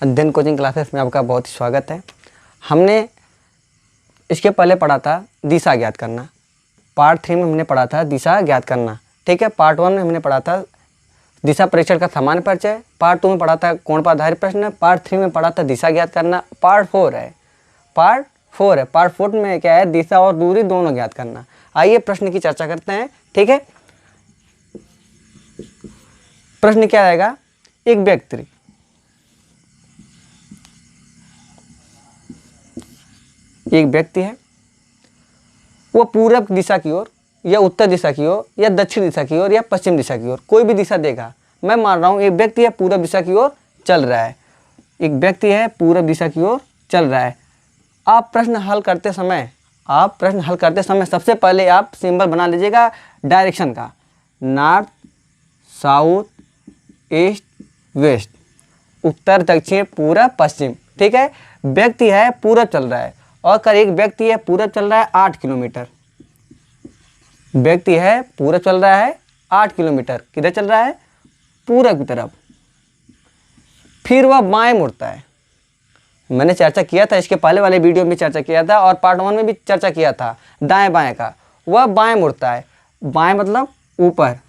अध्ययन coaching classes में आपका बहुत स्वागत है। हमने इसके पहले पढ़ा था दिशा ज्ञात करना। पार्ट 3 में हमने पढ़ा था दिशा ज्ञात करना, ठीक है। पार्ट 1 में हमने पढ़ा था दिशा परीक्षण का सामान्य परिचय। पार्ट 2 में पढ़ा था कोण पर आधारित प्रश्न। पार्ट 3 में पढ़ा था दिशा ज्ञात करना। पार्ट 4 है। पार्ट 4 में क्या है, दिशा और दूरी दोनों ज्ञात करना। आइए प्रश्न की चर्चा करते हैं, ठीक है। प्रश्न क्या आएगा, एक व्यक्ति है, वो पूरब दिशा की ओर या उत्तर दिशा की ओर या दक्षिण दिशा की ओर या पश्चिम दिशा की ओर कोई भी दिशा देगा। मैं मान रहा हूँ एक व्यक्ति है पूरब दिशा की ओर चल रहा है, एक व्यक्ति है पूरब दिशा की ओर चल रहा है। आप प्रश्न हल करते समय सबसे पहले आप सिंबल बना लीजिएगा डायरेक्शन का, नॉर्थ साउथ ईस्ट वेस्ट, उत्तर दक्षिण पूरब पश्चिम, ठीक है। व्यक्ति है पूरब चल रहा है और कर एक व्यक्ति है पूरब चल रहा है 8 किलोमीटर। व्यक्ति है पूरब चल रहा है 8 किलोमीटर, किधर चल रहा है, पूरब की तरफ। फिर वह बाएं मुड़ता है। मैंने चर्चा किया था, इसके पहले वाले वीडियो में चर्चा किया था और पार्ट 1 में भी चर्चा किया था दाएं बाएं का। वह बाएं मुड़ता है, बाएं मतलब ऊपर,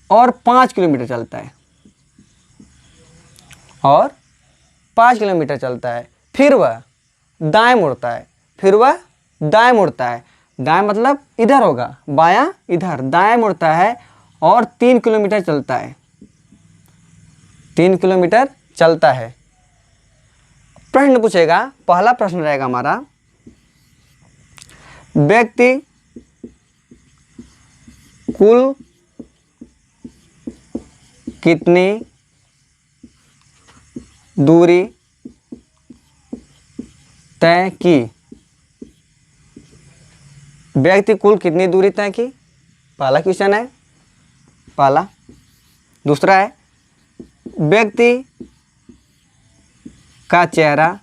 और 5 किलोमीटर चलता है, और 5 किलोमीटर चलता है। फिर वह दाएं मुड़ता है, दाएं मतलब इधर होगा, बायां इधर, दाएं मुड़ता है और 3 किलोमीटर चलता है, 3 किलोमीटर चलता है। प्रश्न पूछेगा, पहला प्रश्न रहेगा हमारा, व्यक्ति कुल कितनी दूरी तय की। व्यक्ति कुल कितनी दूरी तय की, पहला क्वेश्चन है, पहला। दूसरा है, व्यक्ति का चेहरा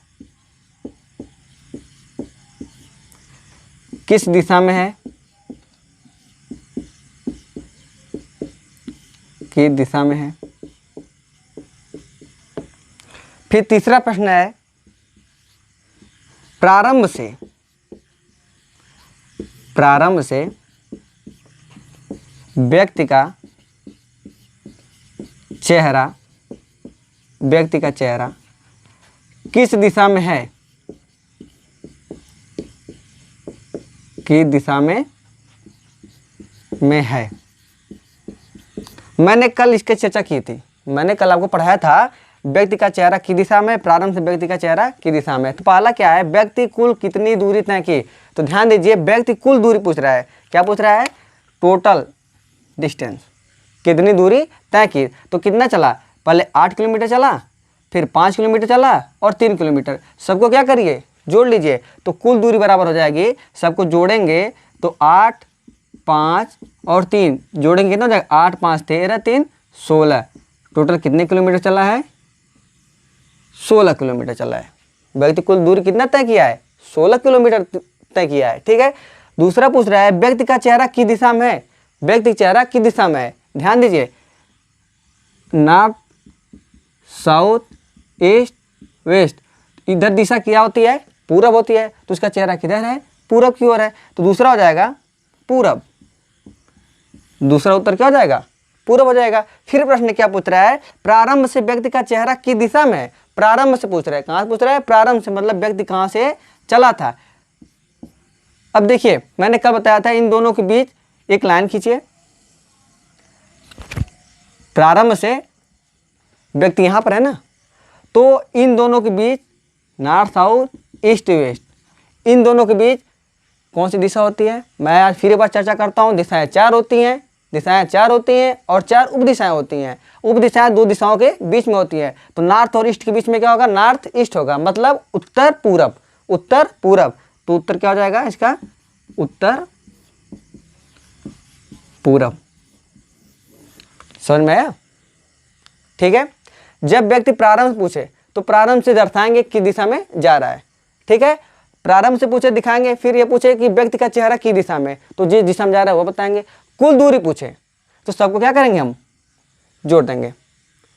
किस दिशा में है, किस दिशा में है। फिर तीसरा प्रश्न है, प्रारंभ से व्यक्ति का चेहरा किस दिशा में है, किस दिशा में है। मैंने कल इसकी चर्चा की थी, मैंने कल आपको पढ़ाया था व्यक्ति का चेहरा किस दिशा में, प्रारंभ से व्यक्ति का चेहरा किस दिशा में। तो पहला क्या है, व्यक्ति कुल कितनी दूरी तय की। तो ध्यान दीजिए, व्यक्ति कुल दूरी पूछ रहा है। क्या पूछ रहा है, टोटल डिस्टेंस, कितनी दूरी तय की। तो कितना चला, पहले 8 किलोमीटर चला, फिर 5 किलोमीटर चला और 3 किलोमीटर। सबको क्या करिए, जोड़ लीजिए, तो कुल दूरी बराबर हो जाएगी। सबको जोड़ेंगे तो 8, 5 और 3 जोड़ेंगे कितना हो जाएगा, 8, 5, 13, 3, 16। टोटल कितने किलोमीटर चला है, 16 किलोमीटर चला है। व्यक्ति कुल दूरी कितना तय किया है, 16 किलोमीटर तय किया है, ठीक है। दूसरा पूछ रहा है, व्यक्ति का चेहरा किस दिशा में है, व्यक्ति चेहरा किस दिशा में है। ध्यान दीजिए, नॉर्थ साउथ ईस्ट वेस्ट, इधर दिशा क्या होती है, पूरब होती है। तो उसका चेहरा किधर है, पूरब की ओर है। तो दूसरा हो जाएगा पूरब, दूसरा उत्तर क्या हो जाएगा, पूरब हो जाएगा। फिर प्रश्न क्या पूछ रहा है, प्रारंभ से व्यक्ति का चेहरा किस दिशा में है। प्रारंभ से पूछ रहा है, कहाँ से पूछ रहा है, प्रारंभ से मतलब व्यक्ति कहाँ से चला था। अब देखिए, मैंने कब बताया था, इन दोनों के बीच एक लाइन खींचिए। प्रारंभ से व्यक्ति यहाँ पर है ना, तो इन दोनों के बीच नॉर्थ साउथ ईस्ट वेस्ट, इन दोनों के बीच कौन सी दिशा होती है। मैं आज फिर एक बार चर्चा करता हूँ, दिशाएं 4 होती हैं, और 4 उपदिशाएं होती हैं। उपदिशाएं 2 दिशाओं के बीच में होती है। तो नॉर्थ और ईस्ट के बीच में क्या होगा, नॉर्थ ईस्ट होगा, मतलब उत्तर पूरब। तो उत्तर क्या हो जाएगा इसका, उत्तर पूरब। समझ में आया, ठीक है। जब व्यक्ति प्रारंभ पूछे तो प्रारंभ से दर्शाएंगे किस दिशा में जा रहा है, ठीक है। प्रारंभ से पूछे दिखाएंगे, फिर ये पूछे कि व्यक्ति का चेहरा किस दिशा में, तो जिस दिशा में जा रहा है वो बताएंगे। कुल दूरी पूछे तो सबको क्या करेंगे, हम जोड़ देंगे।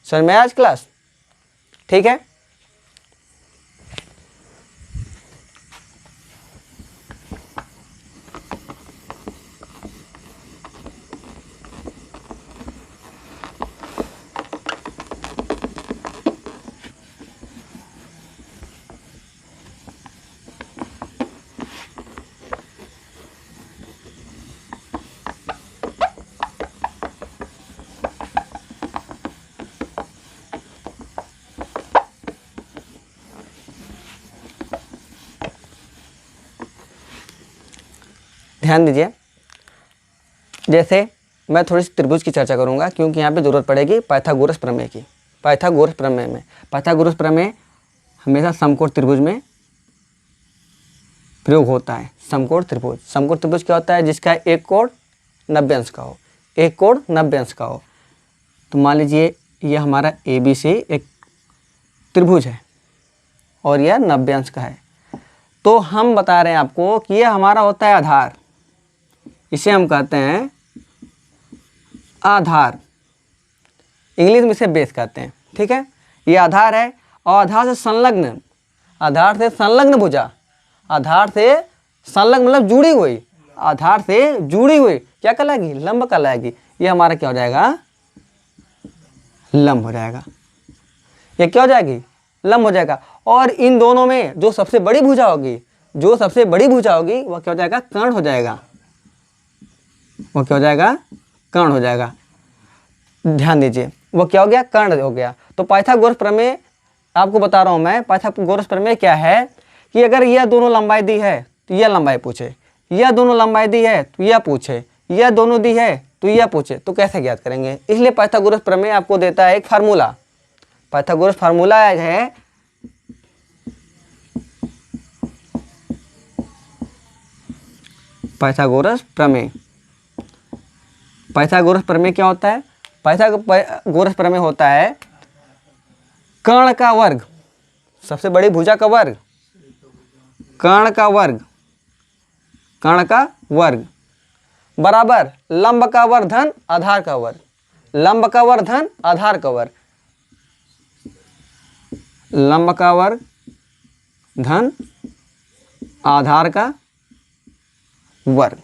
समझ में आज क्लास, ठीक है। ध्यान दीजिए, जैसे मैं थोड़ी सी त्रिभुज की चर्चा करूंगा क्योंकि यहाँ पे जरूरत पड़ेगी पाइथागोरस प्रमेय की। पाइथागोरस प्रमेय में, पाइथागोरस प्रमेय हमेशा समकोण त्रिभुज में प्रयोग होता है। समकोण त्रिभुज, समकोण त्रिभुज क्या होता है? जिसका एक कोण 90 अंश का हो, एक कोण 90 अंश का हो। तो मान लीजिए ये हमारा ABC एक त्रिभुज है और यह 90 अंश का है। तो हम बता रहे हैं आपको कि यह हमारा होता है आधार, इसे हम कहते हैं आधार, इंग्लिश में इसे बेस कहते हैं। ठीक है, ये आधार है और आधार से संलग्न, आधार से संलग्न भुजा, आधार से संलग्न मतलब जुड़ी हुई, आधार से जुड़ी हुई क्या कहलाएगी? लंब कहलाएगी। ये हमारा क्या हो जाएगा? लंब हो जाएगा। ये क्या हो जाएगी? लंब हो जाएगा। और इन दोनों में जो सबसे बड़ी भुजा होगी, जो सबसे बड़ी भुजा होगी वह क्या हो जाएगा? कर्ण हो जाएगा। वो क्या हो जाएगा? कर्ण हो जाएगा। ध्यान दीजिए, वो क्या हो गया? कर्ण हो गया। तो पाइथागोरस प्रमेय आपको बता रहा हूं मैं। पाइथागोरस प्रमेय क्या है कि अगर यह दोनों लंबाई दी है तो यह लंबाई पूछे, यह दोनों लंबाई दी है तो यह पूछे, यह दोनों दी है तो यह पूछे, तो कैसे ज्ञात करेंगे? इसलिए पाइथागोरस प्रमेय आपको देता है एक फार्मूला। पाइथागोरस फार्मूला है पाइथागोरस प्रमेय। पाइथागोरस प्रमेय क्या होता है? पाइथागोरस प्रमेय होता है कर्ण का वर्ग, सबसे बड़ी भुजा का वर्ग, कर्ण का वर्ग, कर्ण का वर्ग बराबर लंब का वर्ग धन आधार का वर्ग, लंब का वर्ग धन आधार का वर्ग, लंब का वर्ग धन आधार का वर्ग।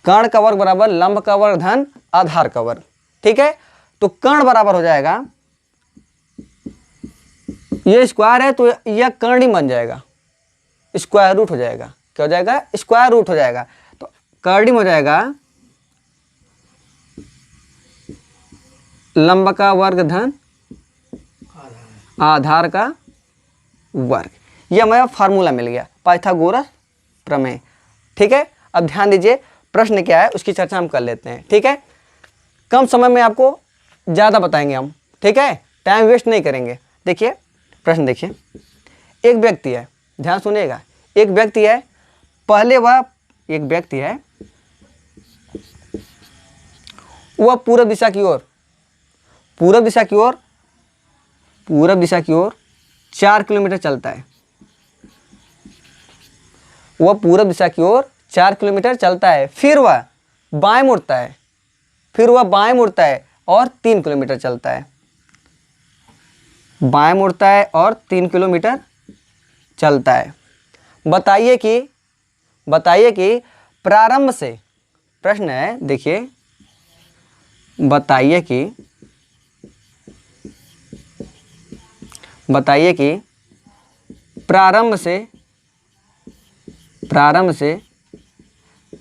कर्ण का वर्ग बराबर लंब का वर्ग धन आधार का वर्ग। ठीक है, तो कर्ण बराबर हो जाएगा, ये स्क्वायर है तो यह कर्ण ही बन जाएगा, स्क्वायर रूट हो जाएगा। क्या हो जाएगा? स्क्वायर रूट हो जाएगा। तो कर्ण हो जाएगा लंब का वर्ग धन आधार का वर्ग। यह हमारा फार्मूला मिल गया, पाइथागोरस प्रमेय। ठीक है, अब ध्यान दीजिए प्रश्न क्या है उसकी चर्चा हम कर लेते हैं। ठीक है, कम समय में आपको ज़्यादा बताएंगे हम। ठीक है, टाइम वेस्ट नहीं करेंगे। देखिए प्रश्न देखिए, एक व्यक्ति है, ध्यान सुनिएगा, एक व्यक्ति है, पहले वह एक व्यक्ति है, वह पूर्व दिशा की ओर, पूर्व दिशा की ओर, पूर्व दिशा की ओर 4 किलोमीटर चलता है। वह पूर्व दिशा की ओर 4 किलोमीटर चलता है, फिर वह बाएं मुड़ता है, फिर वह बाएं मुड़ता है और 3 किलोमीटर चलता है, बाएं मुड़ता है और 3 किलोमीटर चलता है। बताइए कि प्रारंभ से, प्रश्न है देखिए, बताइए कि प्रारंभ से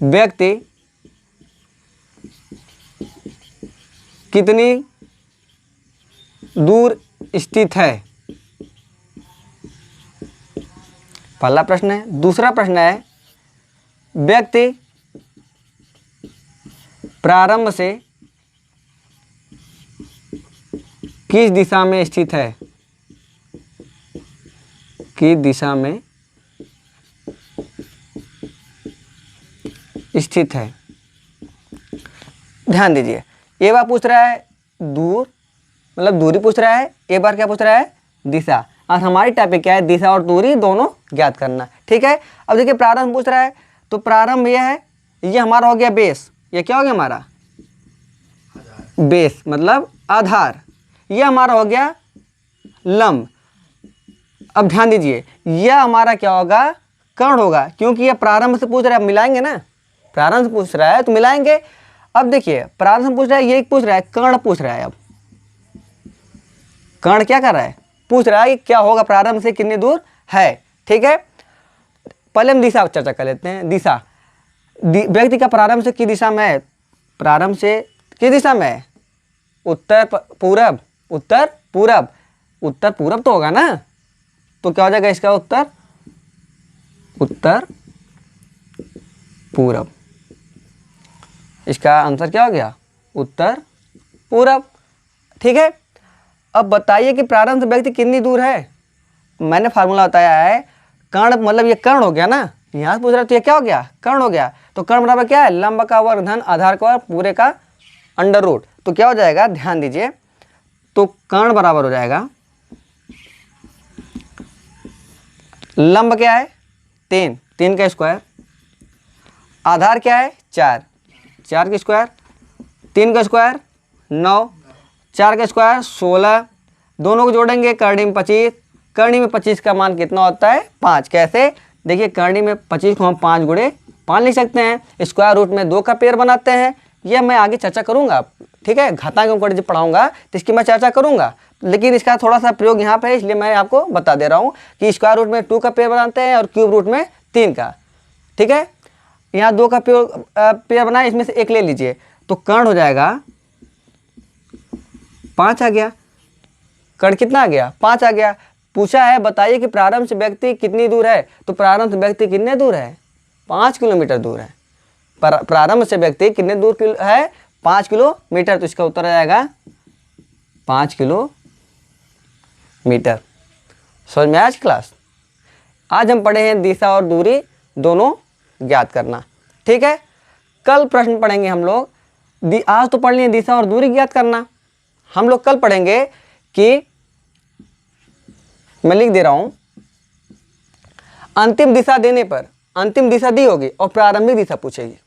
व्यक्ति कितनी दूर स्थित है? पहला प्रश्न है। दूसरा प्रश्न है, व्यक्ति प्रारंभ से किस दिशा में स्थित है? किस दिशा में स्थित है? ध्यान दीजिए, एक बार पूछ रहा है दूर, मतलब दूरी पूछ रहा है, एक बार क्या पूछ रहा है? दिशा। और हमारी टॉपिक क्या है? दिशा और दूरी दोनों ज्ञात करना। ठीक है, अब देखिए प्रारंभ पूछ रहा है, तो प्रारंभ यह है, ये हमारा हो गया बेस। ये क्या हो गया हमारा? बेस मतलब आधार। ये हमारा हो गया लंब। अब ध्यान दीजिए, यह हमारा क्या होगा, कर्ण होगा, क्योंकि यह प्रारंभ से पूछ रहा है, मिलाएंगे ना, प्रारंभ से पूछ रहा है तो मिलाएंगे। अब देखिए प्रारंभ से पूछ रहा है, ये पूछ रहा है, कर्ण पूछ रहा है। अब कर्ण क्या कर रहा है, पूछ रहा है कि क्या होगा, प्रारंभ से कितनी दूर है। ठीक है, पहले हम दिशा चर्चा कर लेते हैं। दिशा, व्यक्ति का प्रारंभ से किस दिशा में है, प्रारंभ से किस दिशा में है, उत्तर पूरब, उत्तर पूरब, उत्तर पूरब तो होगा ना, तो क्या हो जाएगा इसका उत्तर, उत्तर पूरब। इसका आंसर क्या हो गया, उत्तर पूरब। ठीक है, अब बताइए कि प्रारंभ से व्यक्ति कितनी दूर है। मैंने फार्मूला बताया है, कर्ण मतलब ये कर्ण हो गया ना, यहाँ से पूछ रहा है तो ये क्या हो गया, कर्ण हो गया। तो कर्ण बराबर क्या है, लंब का वर्ग धन आधार का वर्ग पूरे का अंडर रूट। तो क्या हो जाएगा, ध्यान दीजिए, तो कर्ण बराबर हो जाएगा, लंब क्या है 3, 3 का स्क्वायर, आधार क्या है 4, 4 का स्क्वायर, 3 का स्क्वायर 9, 4 का स्क्वायर 16, दोनों को जोड़ेंगे करणी में 25, करणी में 25 का मान कितना होता है 5। कैसे, देखिए करणी में 25 को हम 5 गुणे 5 लिख सकते हैं, स्क्वायर रूट में 2 का पेयर बनाते हैं, यह मैं आगे चर्चा करूंगा। ठीक है, घातांक अंक जब पढ़ाऊंगा तो इसकी मैं चर्चा करूंगा, लेकिन इसका थोड़ा सा प्रयोग यहाँ पे है, इसलिए मैं आपको बता दे रहा हूँ कि स्क्वायर रूट में 2 का पेयर बनाते हैं और क्यूब रूट में 3 का। ठीक है, यहाँ 2 का पेयर बनाए, इसमें से एक ले लीजिए, तो कर्ण हो जाएगा 5 आ गया, कर्ण कितना आ गया 5 आ गया। पूछा है बताइए कि प्रारंभ से व्यक्ति कितनी दूर है, तो प्रारंभ से व्यक्ति कितने दूर है, 5 किलोमीटर दूर है। प्रारंभ से व्यक्ति कितने दूर है, 5 किलोमीटर, तो इसका उत्तर आ जाएगा 5 किलोमीटर। समझ में आज क्लास, आज हम पढ़े हैं दिशा और दूरी दोनों ज्ञात करना। ठीक है, कल प्रश्न पढ़ेंगे हम लोग, आज तो पढ़ लिए दिशा और दूरी ज्ञात करना, हम लोग कल पढ़ेंगे कि, मैं लिख दे रहा हूं, अंतिम दिशा देने पर, अंतिम दिशा दी होगी और प्रारंभिक दिशा पूछेगी।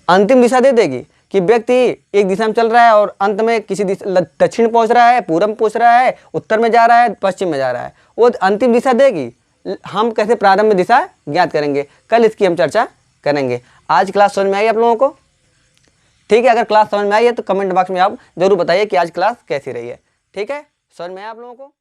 अंतिम दिशा दे देगी कि व्यक्ति एक दिशा में चल रहा है और अंत में किसी दक्षिण पहुंच रहा है, पूरब पहुंच रहा है, उत्तर में जा रहा है, पश्चिम में जा रहा है, वो अंतिम दिशा देगी। हम कैसे प्रारंभिक दिशा ज्ञात करेंगे, कल इसकी हम चर्चा करेंगे। आज क्लास समझ में आई आप लोगों को? ठीक है, अगर क्लास समझ में आई है तो कमेंट बॉक्स में आप जरूर बताइए कि आज क्लास कैसी रही है। ठीक है, समझ में आया आप लोगों को?